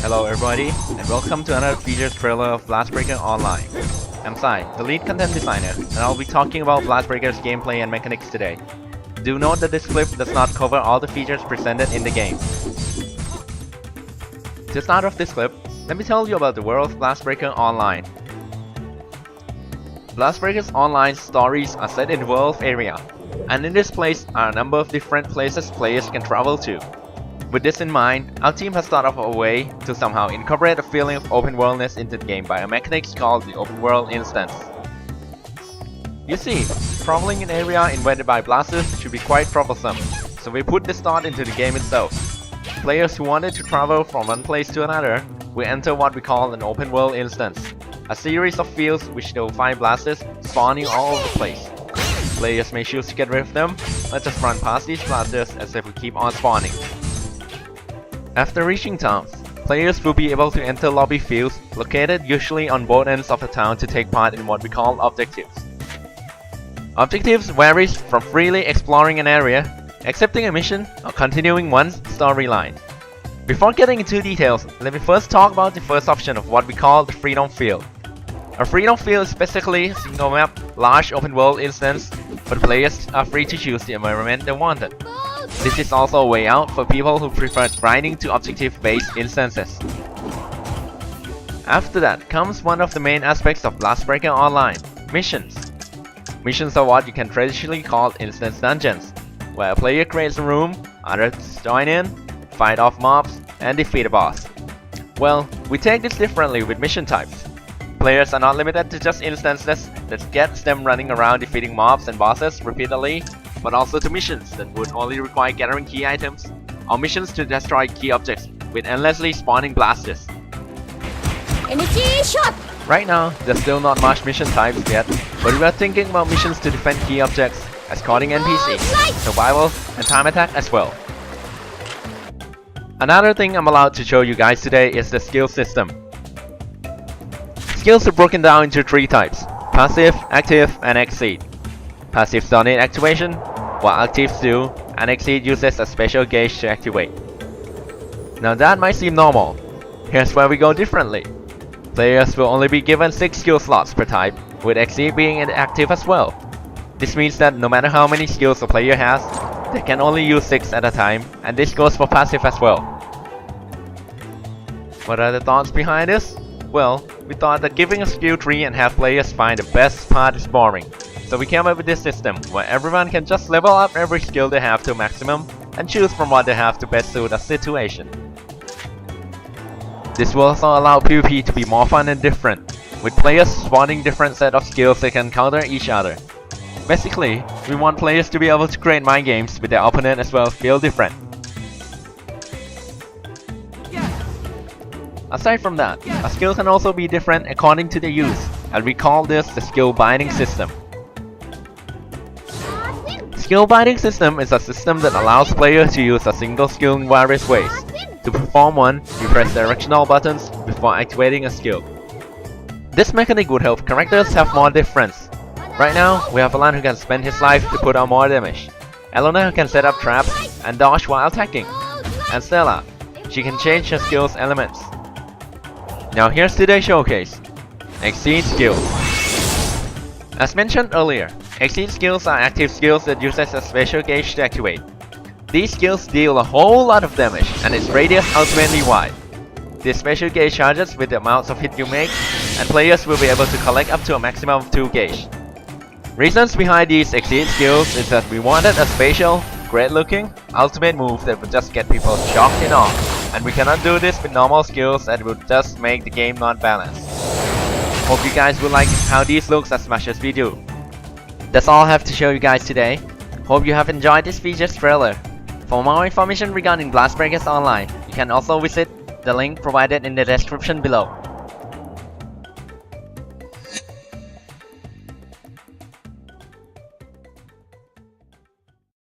Hello everybody, and welcome to another featured trailer of Blastbreaker Online. I'm Sai, the lead content designer, and I'll be talking about Blastbreaker's gameplay and mechanics today. Do note that this clip does not cover all the features presented in the game. To start off this clip, let me tell you about the world of Blastbreaker Online. Blastbreaker's online stories are set in the world area, and in this place are a number of different places players can travel to. With this in mind, our team has thought of a way to somehow incorporate a feeling of open worldness into the game by a mechanic called the open world instance. You see, traveling in an area invaded by blasters should be quite troublesome, so we put this thought into the game itself. Players who wanted to travel from one place to another will enter what we call an open world instance, a series of fields which they will find blasters spawning all over the place. Players may choose to get rid of them, or just run past these blasters as if we keep on spawning. After reaching towns, players will be able to enter lobby fields located usually on both ends of the town to take part in what we call objectives. Objectives varies from freely exploring an area, accepting a mission, or continuing one's storyline. Before getting into details, let me first talk about the first option of what we call the Freedom Field. A Freedom Field is basically a single map, large open world instance, but players are free to choose the environment they wanted. This is also a way out for people who prefer grinding to objective-based instances. After that comes one of the main aspects of Blastbreaker Online, missions. Missions are what you can traditionally call instance dungeons, where a player creates a room, others join in, fight off mobs, and defeat a boss. Well, we take this differently with mission types. Players are not limited to just instances that gets them running around defeating mobs and bosses repeatedly, but also to missions that would only require gathering key items, or missions to destroy key objects with endlessly spawning blasters. Energy shot! Right now, there's still not much mission types yet, but we are thinking about missions to defend key objects, escorting NPCs, survival, and time attack as well. Another thing I'm allowed to show you guys today is the skill system. Skills are broken down into three types: passive, active, and exceed. Passives don't need activation, while actives do, and exceed uses a special gauge to activate. Now that might seem normal. Here's where we go differently. Players will only be given 6 skill slots per type, with exceed being active as well. This means that no matter how many skills a player has, they can only use 6 at a time, and this goes for passive as well. What are the thoughts behind this? Well, we thought that giving a skill tree and have players find the best part is boring. So we came up with this system where everyone can just level up every skill they have to maximum and choose from what they have to best suit a situation. This will also allow PvP to be more fun and different, with players spawning different set of skills they can counter each other. Basically, we want players to be able to create mind games with their opponent as well as feel different. Aside from that, a skill can also be different according to their use, and we call this the skill binding system. Skill binding system is a system that allows players to use a single skill in various ways. To perform one, you press directional buttons before activating a skill. This mechanic would help characters have more difference. Right now, we have Alan who can spend his life to put out more damage, Elena who can set up traps and dodge while attacking, and Stella, she can change her skills elements. Now here's today's showcase, Exceed skills. As mentioned earlier, Exceed skills are active skills that uses a special gauge to activate. These skills deal a whole lot of damage and its radius ultimately wide. This special gauge charges with the amounts of hit you make, and players will be able to collect up to a maximum of 2 gauge. Reasons behind these Exceed skills is that we wanted a special, great looking, ultimate move that would just get people shocked in awe, and we cannot do this with normal skills that would just make the game not balanced. Hope you guys will like how these looks as much as we do. That's all I have to show you guys today. Hope you have enjoyed this featured trailer. For more information regarding Blastbreakers Online, you can also visit the link provided in the description below.